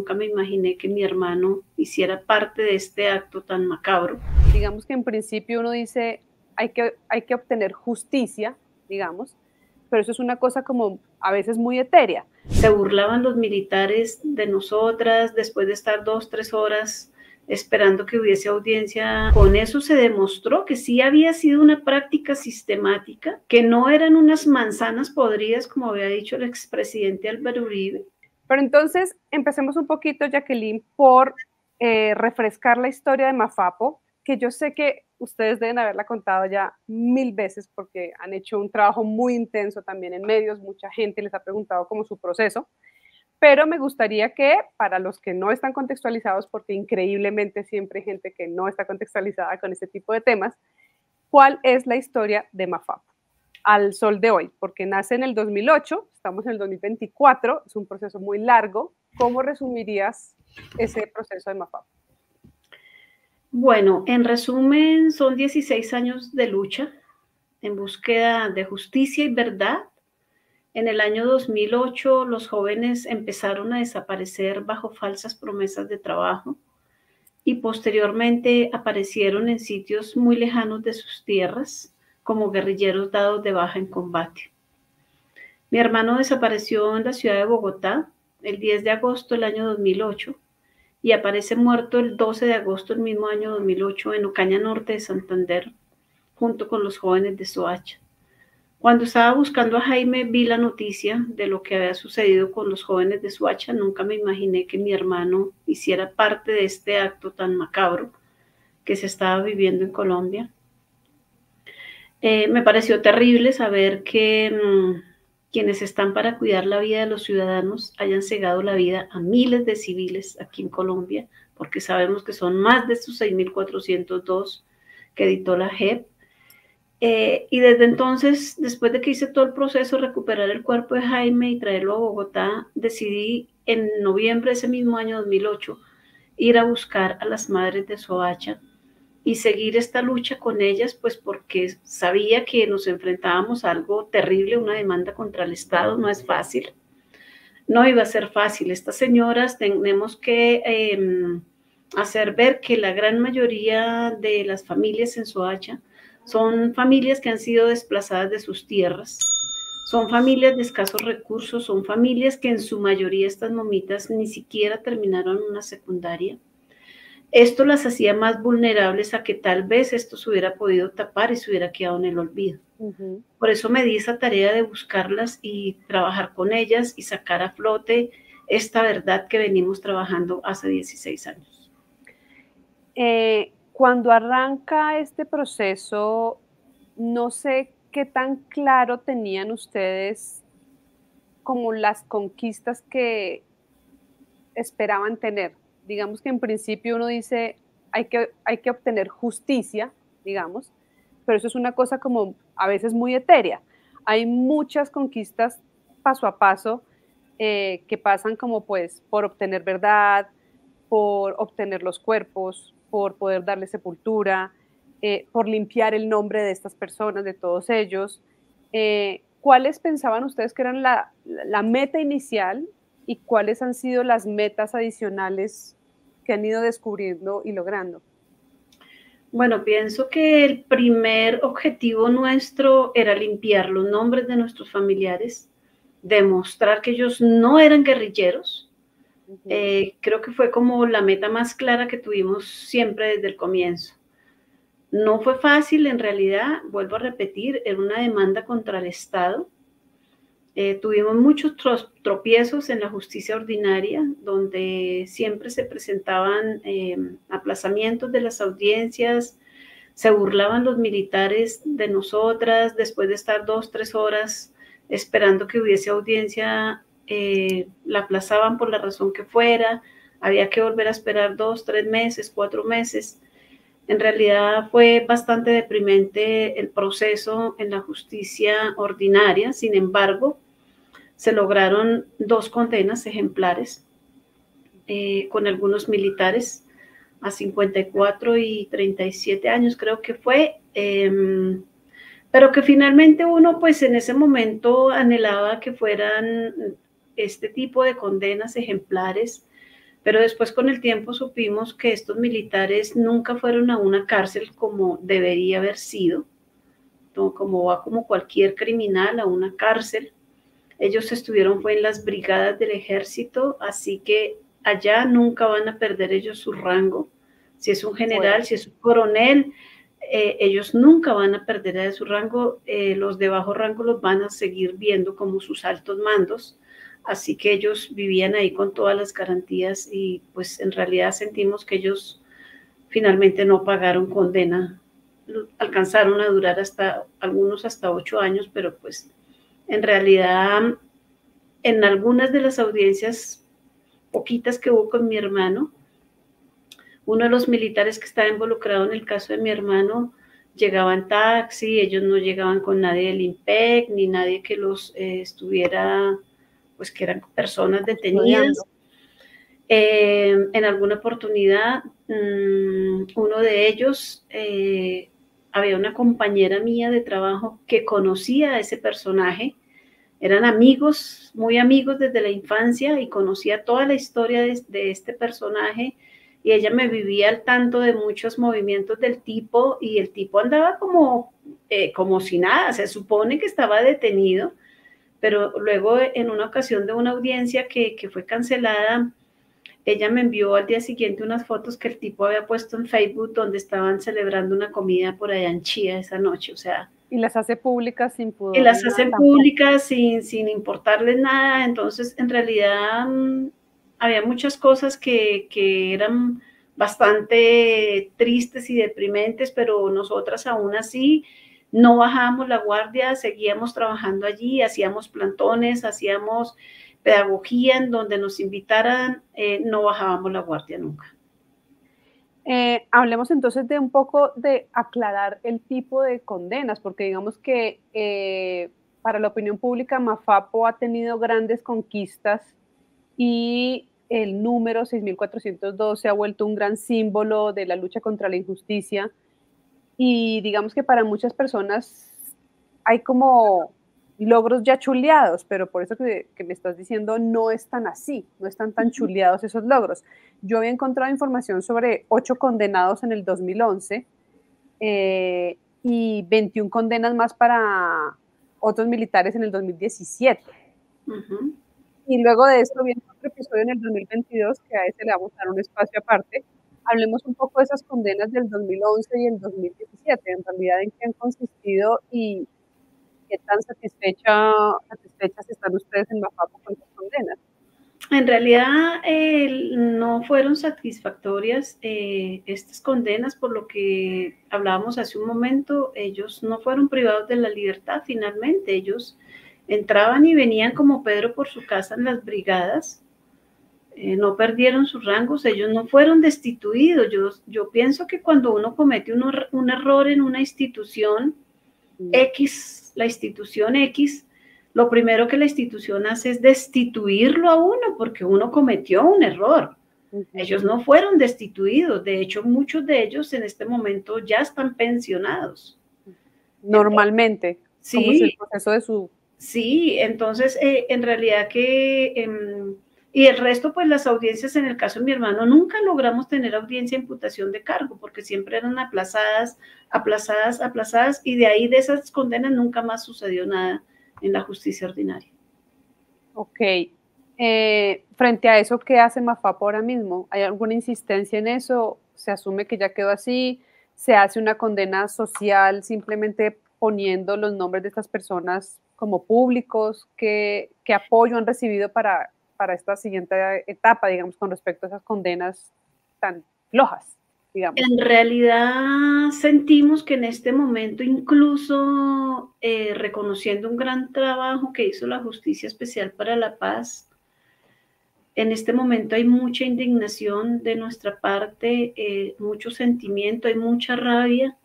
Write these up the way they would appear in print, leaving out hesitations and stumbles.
nunca me imaginé que mi hermano hiciera parte de este acto tan macabro. Digamos que en principio uno dice, hay que obtener justicia, digamos, pero eso es una cosa como a veces muy etérea. Se burlaban los militares de nosotras después de estar 2, 3 horas esperando que hubiese audiencia. Con eso se demostró que sí había sido una práctica sistemática, que no eran unas manzanas podridas, como había dicho el expresidente Álvaro Uribe. Pero entonces empecemos un poquito, Jacqueline, por refrescar la historia de Mafapo, que yo sé que ustedes deben haberla contado ya 1000 veces porque han hecho un trabajo muy intenso también en medios, mucha gente les ha preguntado cómo su proceso, pero me gustaría que para los que no están contextualizados, porque increíblemente siempre hay gente que no está contextualizada con este tipo de temas, ¿cuál es la historia de Mafapo al sol de hoy? Porque nace en el 2008, estamos en el 2024, es un proceso muy largo. ¿Cómo resumirías ese proceso de Mafapo? Bueno, en resumen, son 16 años de lucha en búsqueda de justicia y verdad. En el año 2008, los jóvenes empezaron a desaparecer bajo falsas promesas de trabajo y posteriormente aparecieron en sitios muy lejanos de sus tierras como guerrilleros dados de baja en combate. Mi hermano desapareció en la ciudad de Bogotá el 10 de agosto del año 2008 y aparece muerto el 12 de agosto del mismo año 2008 en Ocaña Norte de Santander, junto con los jóvenes de Soacha. Cuando estaba buscando a Jaime, vi la noticia de lo que había sucedido con los jóvenes de Soacha. Nunca me imaginé que mi hermano hiciera parte de este acto tan macabro que se estaba viviendo en Colombia. Me pareció terrible saber que quienes están para cuidar la vida de los ciudadanos hayan cegado la vida a miles de civiles aquí en Colombia, porque sabemos que son más de estos 6.402 que editó la JEP. Y desde entonces, después de que hice todo el proceso, recuperar el cuerpo de Jaime y traerlo a Bogotá, decidí en noviembre de ese mismo año 2008 ir a buscar a las madres de Soacha y seguir esta lucha con ellas, pues porque sabía que nos enfrentábamos a algo terrible, una demanda contra el Estado, no es fácil, no iba a ser fácil. Estas señoras tenemos que hacer ver que la gran mayoría de las familias en Soacha son familias que han sido desplazadas de sus tierras, son familias de escasos recursos, son familias que en su mayoría estas mamitas ni siquiera terminaron una secundaria. Esto las hacía más vulnerables a que tal vez esto se hubiera podido tapar y se hubiera quedado en el olvido. Por eso me di esa tarea de buscarlas y trabajar con ellas y sacar a flote esta verdad que venimos trabajando hace 16 años. Cuando arranca este proceso, no sé qué tan claro tenían ustedes como las conquistas que esperaban tener. Digamos que en principio uno dice, hay que obtener justicia, digamos, pero eso es una cosa como a veces muy etérea. Hay muchas conquistas paso a paso que pasan como pues por obtener verdad, por obtener los cuerpos, por poder darle sepultura, por limpiar el nombre de estas personas, de todos ellos. ¿Cuáles pensaban ustedes que eran la meta inicial y cuáles han sido las metas adicionales que han ido descubriendo y logrando? Bueno, pienso que el primer objetivo nuestro era limpiar los nombres de nuestros familiares, demostrar que ellos no eran guerrilleros. Creo que fue como la meta más clara que tuvimos siempre desde el comienzo. No fue fácil, en realidad, vuelvo a repetir, era una demanda contra el Estado. Tuvimos muchos tropiezos en la justicia ordinaria, donde siempre se presentaban aplazamientos de las audiencias, se burlaban los militares de nosotras, después de estar 2, 3 horas esperando que hubiese audiencia, la aplazaban por la razón que fuera, había que volver a esperar 2, 3 meses, 4 meses. En realidad fue bastante deprimente el proceso en la justicia ordinaria. Sin embargo, se lograron 2 condenas ejemplares con algunos militares a 54 y 37 años, creo que fue, pero que finalmente uno pues en ese momento anhelaba que fueran este tipo de condenas ejemplares, Pero después con el tiempo supimos que estos militares nunca fueron a una cárcel como debería haber sido, como va como cualquier criminal a una cárcel. Ellos estuvieron fue en las brigadas del ejército, así que allá nunca van a perder ellos su rango. Si es un general, si es un coronel, ellos nunca van a perder su rango. Los de bajo rango los van a seguir viendo como sus altos mandos. Así que ellos vivían ahí con todas las garantías y pues en realidad sentimos que ellos finalmente no pagaron condena. Alcanzaron a durar hasta algunos hasta 8 años, pero pues en realidad en algunas de las audiencias poquitas que hubo con mi hermano, uno de los militares que estaba involucrado en el caso de mi hermano llegaba en taxi, ellos no llegaban con nadie del IMPEC, ni nadie que los estuviera, pues que eran personas detenidas. En alguna oportunidad, uno de ellos, había una compañera mía de trabajo que conocía a ese personaje, eran amigos, muy amigos desde la infancia y conocía toda la historia de este personaje y ella me vivía al tanto de muchos movimientos del tipo y el tipo andaba como si nada, se supone que estaba detenido, pero luego en una ocasión de una audiencia que fue cancelada, ella me envió al día siguiente unas fotos que el tipo había puesto en Facebook donde estaban celebrando una comida por allá en Chía esa noche, o sea, Y las hace públicas sin y pudor ni las nada hacen tampoco. públicas sin importarles nada. Entonces, en realidad, había muchas cosas que eran bastante tristes y deprimentes, pero nosotras aún así no bajábamos la guardia, seguíamos trabajando allí, hacíamos plantones, hacíamos pedagogía en donde nos invitaran, no bajábamos la guardia nunca. Hablemos entonces de un poco de aclarar el tipo de condenas, porque digamos que para la opinión pública Mafapo ha tenido grandes conquistas y el número 6.412 se ha vuelto un gran símbolo de la lucha contra la injusticia y digamos que para muchas personas hay como logros ya chuleados, pero por eso que me estás diciendo no es tan así, no están tan chuleados esos logros. Yo había encontrado información sobre 8 condenados en el 2011 y 21 condenas más para otros militares en el 2017. Ujú. Y luego de esto viene otro episodio en el 2022, que a ese le vamos a dar un espacio aparte. Hablemos un poco de esas condenas del 2011 y el 2017, en realidad en qué han consistido y qué tan satisfechas están ustedes en Mafapo con esas condenas. En realidad no fueron satisfactorias estas condenas, por lo que hablábamos hace un momento, ellos no fueron privados de la libertad finalmente, ellos entraban y venían como Pedro por su casa en las brigadas, no perdieron sus rangos, ellos no fueron destituidos. Yo pienso que cuando uno comete un error en una institución X, la institución X, lo primero que la institución hace es destituirlo a uno porque uno cometió un error. Ellos no fueron destituidos, de hecho muchos de ellos en este momento ya están pensionados. Normalmente, Entonces, como si el sí, proceso de su... sí, entonces en realidad y el resto, pues las audiencias en el caso de mi hermano, nunca logramos tener audiencia de imputación de cargo, porque siempre eran aplazadas, aplazadas, aplazadas, y de ahí de esas condenas nunca más sucedió nada en la justicia ordinaria. Ok. Frente a eso, ¿qué hace Mafapo ahora mismo? ¿Hay alguna insistencia en eso? ¿Se asume que ya quedó así? ¿Se hace una condena social simplemente poniendo los nombres de estas personas como públicos? ¿Qué apoyo han recibido para esta siguiente etapa, digamos, con respecto a esas condenas tan flojas, digamos? En realidad sentimos que en este momento, incluso reconociendo un gran trabajo que hizo la Justicia Especial para la Paz, en este momento hay mucha indignación de nuestra parte, mucho sentimiento, hay mucha rabia,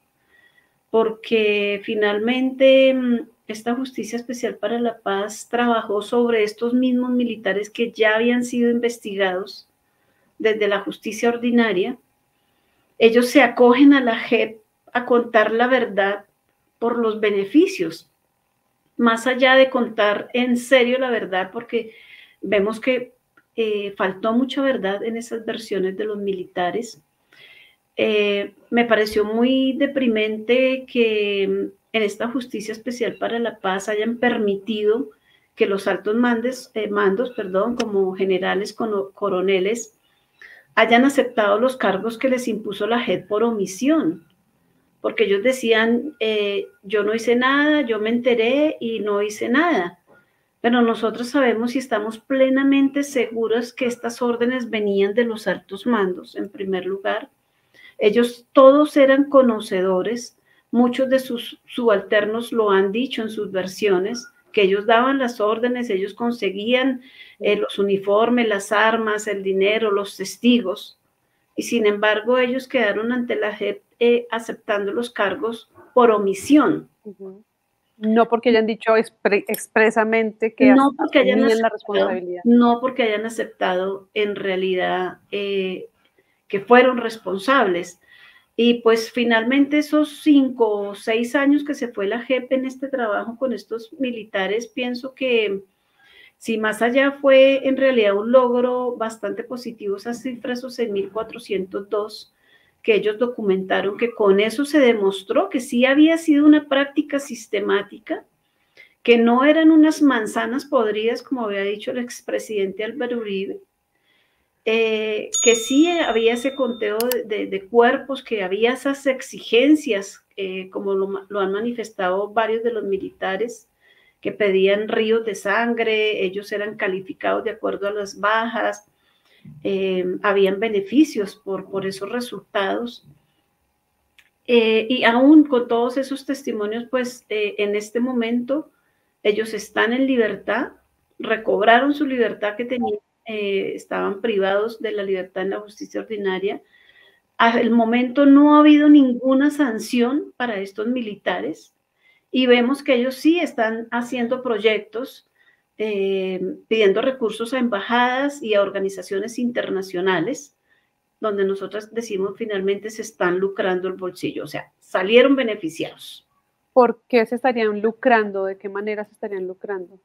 porque finalmente esta Justicia Especial para la Paz trabajó sobre estos mismos militares que ya habían sido investigados desde la justicia ordinaria. Ellos se acogen a la JEP a contar la verdad por los beneficios, más allá de contar en serio la verdad, porque vemos que faltó mucha verdad en esas versiones de los militares. Me pareció muy deprimente que en esta Justicia Especial para la Paz hayan permitido que los altos mandos, perdón, como generales, coroneles, hayan aceptado los cargos que les impuso la JEP por omisión, porque ellos decían, yo no hice nada, yo me enteré y no hice nada. Pero nosotros sabemos y estamos plenamente seguros que estas órdenes venían de los altos mandos, en primer lugar. Ellos todos eran conocedores, muchos de sus subalternos lo han dicho en sus versiones, que ellos daban las órdenes, ellos conseguían los uniformes, las armas, el dinero, los testigos, y sin embargo ellos quedaron ante la JEP aceptando los cargos por omisión. No porque hayan dicho expresamente que no porque hayan asumían la aceptado, responsabilidad. no porque hayan aceptado en realidad que fueron responsables. Y pues finalmente esos 5 o 6 años que se fue la JEP en este trabajo con estos militares, pienso que si más allá fue en realidad un logro bastante positivo esa cifra, esos 6.402 que ellos documentaron, que con eso se demostró que sí había sido una práctica sistemática, que no eran unas manzanas podridas, como había dicho el expresidente Álvaro Uribe, que sí había ese conteo de cuerpos, que había esas exigencias, como lo han manifestado varios de los militares, que pedían ríos de sangre, ellos eran calificados de acuerdo a las bajas, habían beneficios por esos resultados. Y aún con todos esos testimonios, pues en este momento ellos están en libertad, recobraron su libertad que tenían, estaban privados de la libertad en la justicia ordinaria. Hasta el momento no ha habido ninguna sanción para estos militares y vemos que ellos sí están haciendo proyectos, pidiendo recursos a embajadas y a organizaciones internacionales, donde nosotros decimos finalmente se están lucrando el bolsillo, o sea, salieron beneficiados. ¿Por qué se estarían lucrando? ¿De qué manera se estarían lucrando?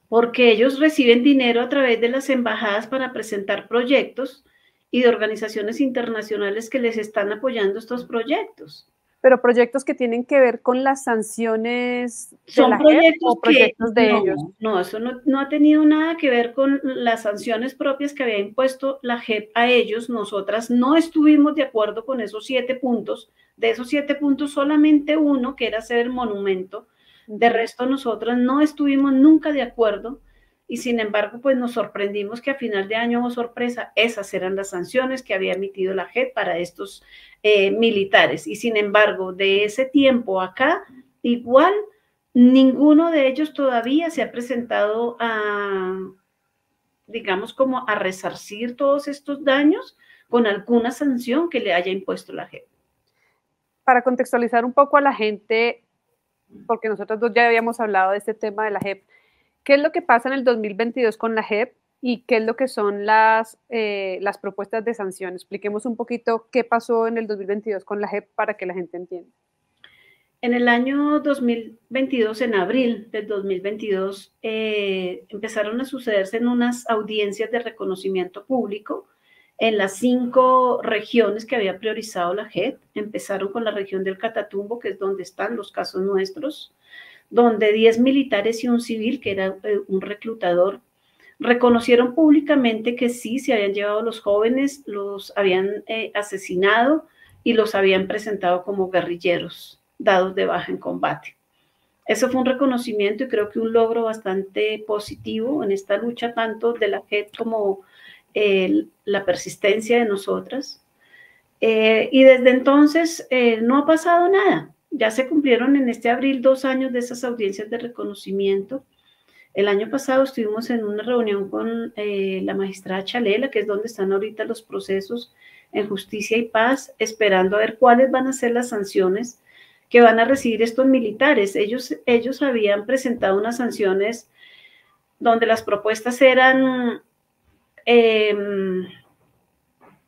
Porque ellos reciben dinero a través de las embajadas para presentar proyectos y de organizaciones internacionales que les están apoyando estos proyectos. Pero proyectos que tienen que ver con las sanciones de Son la JEP proyectos o que proyectos de ellos. no, eso no ha tenido nada que ver con las sanciones propias que había impuesto la JEP a ellos. Nosotras no estuvimos de acuerdo con esos 7 puntos. De esos 7 puntos, solamente uno, que era hacer el monumento. De resto, nosotras no estuvimos nunca de acuerdo y sin embargo, pues nos sorprendimos que a final de año, oh sorpresa, esas eran las sanciones que había emitido la JEP para estos militares. Y sin embargo, de ese tiempo acá, igual ninguno de ellos todavía se ha presentado a, digamos, como a resarcir todos estos daños con alguna sanción que le haya impuesto la JEP. Para contextualizar un poco a la gente, porque nosotros dos ya habíamos hablado de este tema de la JEP, ¿qué es lo que pasa en el 2022 con la JEP y qué es lo que son las propuestas de sanción? Expliquemos un poquito qué pasó en el 2022 con la JEP para que la gente entienda. En el año 2022, en abril del 2022, empezaron a sucederse en unas audiencias de reconocimiento público en las 5 regiones que había priorizado la JEP. Empezaron con la región del Catatumbo, que es donde están los casos nuestros, donde 10 militares y un civil, que era un reclutador, reconocieron públicamente que sí, se habían llevado los jóvenes, los habían asesinado y los habían presentado como guerrilleros, dados de baja en combate. Eso fue un reconocimiento y creo que un logro bastante positivo en esta lucha, tanto de la JEP como la persistencia de nosotras. Y desde entonces no ha pasado nada. Ya se cumplieron en este abril 2 años de esas audiencias de reconocimiento. El año pasado estuvimos en una reunión con la magistrada Chalela, que es donde están ahorita los procesos en justicia y paz, esperando a ver cuáles van a ser las sanciones que van a recibir estos militares. Ellos habían presentado unas sanciones donde las propuestas eran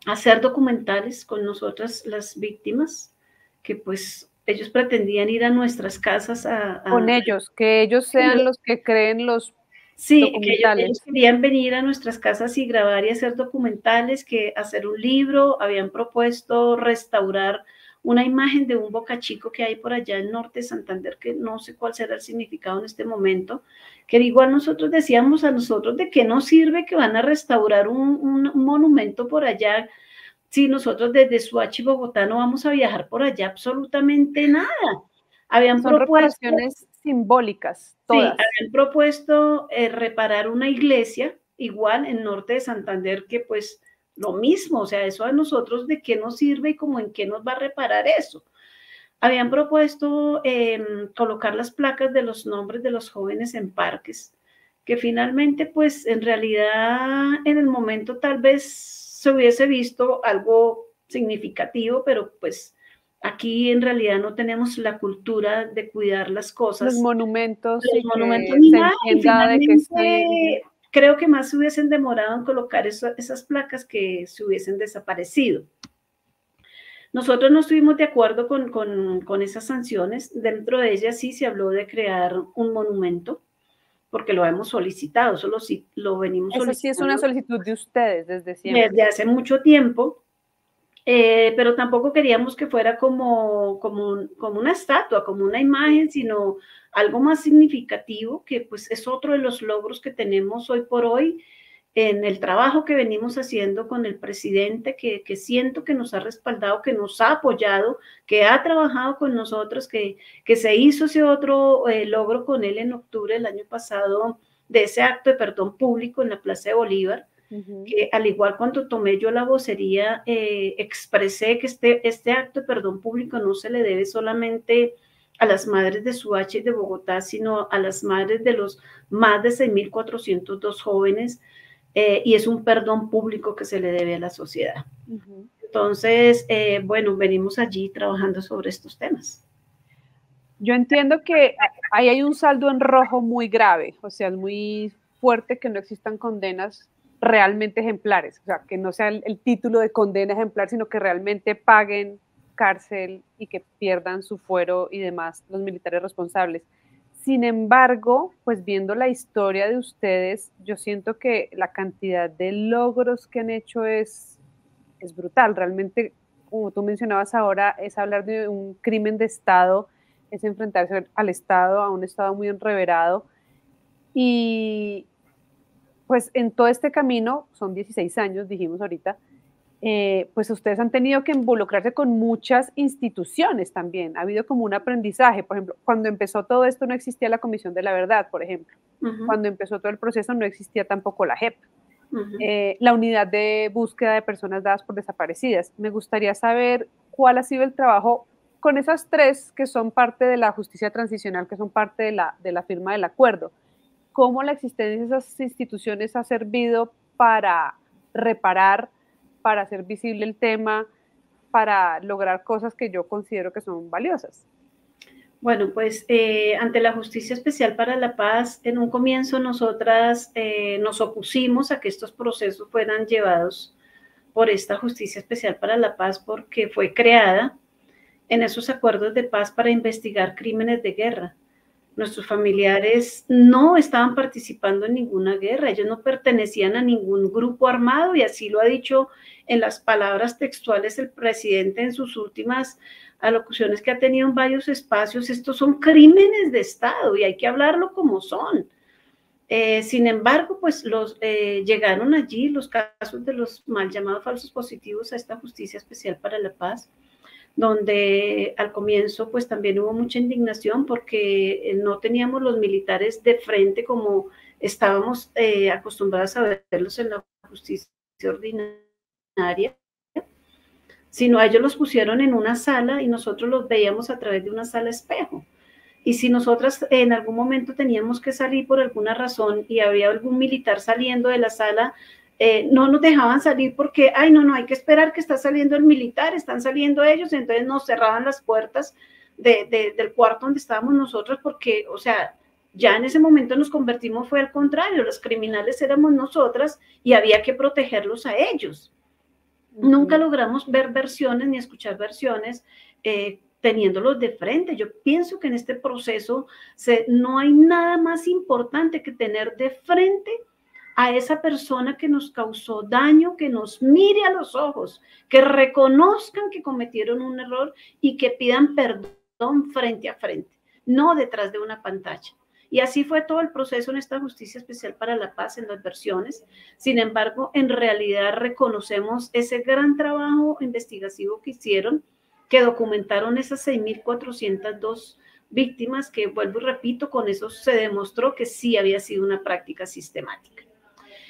hacer documentales con nosotras las víctimas, que pues ellos pretendían ir a nuestras casas con ellos, que ellos sean los que creen los Sí, que ellos documentales. querían venir a nuestras casas y grabar y hacer documentales, que hacer un libro, habían propuesto restaurar una imagen de un bocachico que hay por allá en norte de Santander, que no sé cuál será el significado en este momento, que igual nosotros decíamos a nosotros de qué nos sirve que van a restaurar un monumento por allá, si nosotros desde Suachi, Bogotá, no vamos a viajar por allá absolutamente nada. Habían Son propuesto reparaciones simbólicas, Sí, todas. habían propuesto reparar una iglesia, igual en norte de Santander, que pues lo mismo, o sea, eso a nosotros de qué nos sirve y como en qué nos va a reparar eso. Habían propuesto colocar las placas de los nombres de los jóvenes en parques, que finalmente pues en realidad en el momento tal vez se hubiese visto algo significativo, pero pues aquí en realidad no tenemos la cultura de cuidar las Los cosas, monumentos los y monumentos que ni se nada, y entienda de que sí. finalmente creo que más se hubiesen demorado en colocar esas placas que se hubiesen desaparecido. Nosotros no estuvimos de acuerdo con esas sanciones. Dentro de ellas sí se habló de crear un monumento, porque lo hemos solicitado, eso lo venimos Esa sí es una solicitando solicitud de ustedes desde desde siempre. hace mucho tiempo. Pero tampoco queríamos que fuera como una estatua, como una imagen, sino algo más significativo, que pues es otro de los logros que tenemos hoy por hoy en el trabajo que venimos haciendo con el presidente, que siento que nos ha respaldado, que nos ha apoyado, que ha trabajado con nosotros, que se hizo ese otro logro con él en octubre del año pasado, de ese acto de perdón público en la Plaza de Bolívar, que al igual cuando tomé yo la vocería, expresé que este acto de perdón público no se le debe solamente a las madres de Suacha y de Bogotá, sino a las madres de los más de 6.402 jóvenes, y es un perdón público que se le debe a la sociedad. Entonces, bueno, venimos allí trabajando sobre estos temas. Yo entiendo que ahí hay un saldo en rojo muy grave, o sea, es muy fuerte que no existan condenas realmente ejemplares, o sea, que no sea el título de condena ejemplar, sino que realmente paguen cárcel y que pierdan su fuero y demás los militares responsables. Sin embargo, pues viendo la historia de ustedes, yo siento que la cantidad de logros que han hecho es brutal. Realmente, como tú mencionabas ahora, es hablar de un crimen de Estado, es enfrentarse al Estado, a un Estado muy enreverado. Y pues en todo este camino, son 16 años, dijimos ahorita, pues ustedes han tenido que involucrarse con muchas instituciones también. Ha habido como un aprendizaje. Por ejemplo, cuando empezó todo esto no existía la Comisión de la Verdad, por ejemplo. Cuando empezó todo el proceso no existía tampoco la JEP. La unidad de búsqueda de personas dadas por desaparecidas. Me gustaría saber cuál ha sido el trabajo con esas tres que son parte de la justicia transicional, que son parte de la firma del acuerdo. ¿Cómo la existencia de esas instituciones ha servido para reparar, para hacer visible el tema, para lograr cosas que yo considero que son valiosas? Bueno, pues ante la Justicia Especial para la Paz, en un comienzo nosotras nos opusimos a que estos procesos fueran llevados por esta Justicia Especial para la Paz, porque fue creada en esos acuerdos de paz para investigar crímenes de guerra. Nuestros familiares no estaban participando en ninguna guerra, ellos no pertenecían a ningún grupo armado, y así lo ha dicho en las palabras textuales el presidente en sus últimas alocuciones que ha tenido en varios espacios. Estos son crímenes de Estado y hay que hablarlo como son. Sin embargo, pues llegaron allí los casos de los mal llamados falsos positivos a esta Justicia Especial para la Paz, donde al comienzo pues también hubo mucha indignación porque no teníamos los militares de frente como estábamos acostumbrados a verlos en la justicia ordinaria, sino a ellos los pusieron en una sala y nosotros los veíamos a través de una sala espejo. Y si nosotras en algún momento teníamos que salir por alguna razón y había algún militar saliendo de la sala, no nos dejaban salir porque, ay, no, hay que esperar que está saliendo el militar, están saliendo ellos, entonces nos cerraban las puertas del cuarto donde estábamos nosotros porque, o sea, ya en ese momento nos convertimos, fue al contrario, los criminales éramos nosotras y había que protegerlos a ellos. Nunca logramos ver versiones ni escuchar versiones teniéndolos de frente. Yo pienso que en este proceso no hay nada más importante que tener de frente a esa persona que nos causó daño, que nos mire a los ojos, que reconozcan que cometieron un error y que pidan perdón frente a frente, no detrás de una pantalla. Y así fue todo el proceso en esta Justicia Especial para la Paz, en las versiones. Sin embargo, en realidad reconocemos ese gran trabajo investigativo que hicieron, que documentaron esas 6.402 víctimas, que vuelvo y repito, con eso se demostró que sí había sido una práctica sistemática.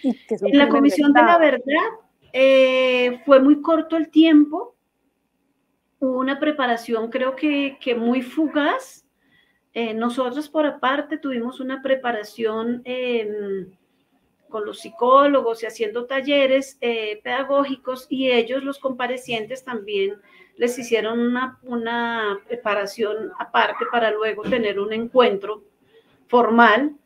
En la Comisión de la Verdad fue muy corto el tiempo, hubo una preparación creo que muy fugaz. Nosotros por aparte tuvimos una preparación con los psicólogos y haciendo talleres pedagógicos, y ellos, los comparecientes, también les hicieron una preparación aparte para luego tener un encuentro formal,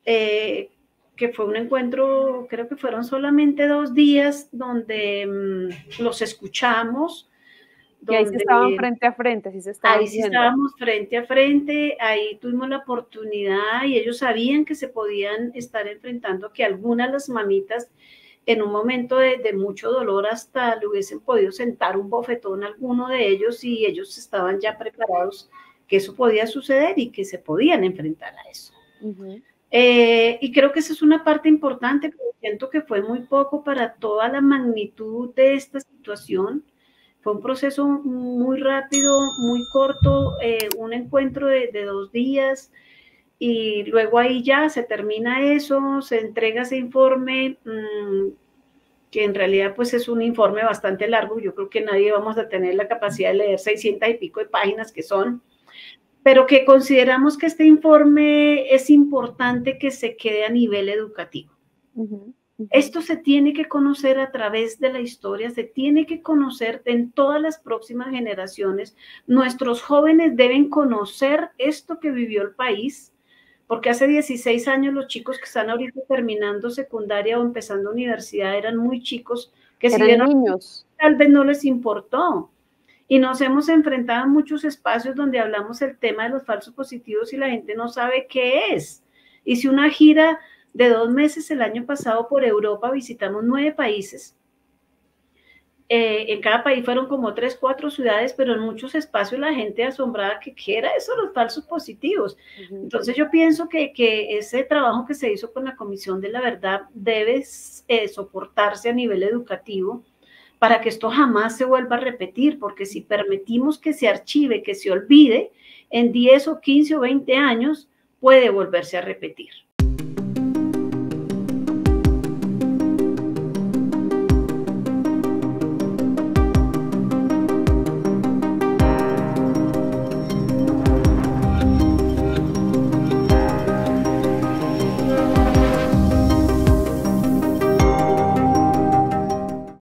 que fue un encuentro, creo que fueron solamente 2 días, donde los escuchamos. Y ahí sí estaban frente a frente, sí se estaban Ahí sí estábamos frente a frente, ahí tuvimos la oportunidad y ellos sabían que se podían estar enfrentando, que algunas de las mamitas en un momento de mucho dolor hasta le hubiesen podido sentar un bofetón a alguno de ellos, y ellos estaban ya preparados que eso podía suceder y que se podían enfrentar a eso. Y creo que esa es una parte importante, pero siento que fue muy poco para toda la magnitud de esta situación. Fue un proceso muy rápido, muy corto, un encuentro de 2 días, y luego ahí ya se termina eso, se entrega ese informe, que en realidad pues es un informe bastante largo. Yo creo que nadie vamos a tener la capacidad de leer 600 y pico de páginas que son, pero que consideramos que este informe es importante que se quede a nivel educativo. Esto se tiene que conocer a través de la historia, se tiene que conocer en todas las próximas generaciones. Nuestros jóvenes deben conocer esto que vivió el país, porque hace 16 años los chicos que están ahorita terminando secundaria o empezando universidad eran muy chicos, que si eran niños, tal vez no les importó. Y nos hemos enfrentado a muchos espacios donde hablamos el tema de los falsos positivos y la gente no sabe qué es. Hice una gira de 2 meses el año pasado por Europa, visitamos 9 países. En cada país fueron como 3, 4 ciudades, pero en muchos espacios la gente asombrada que qué era eso, los falsos positivos. Entonces yo pienso que ese trabajo que se hizo con la Comisión de la Verdad debe soportarse a nivel educativo, para que esto jamás se vuelva a repetir, porque si permitimos que se archive, que se olvide, en 10 o 15 o 20 años puede volverse a repetir.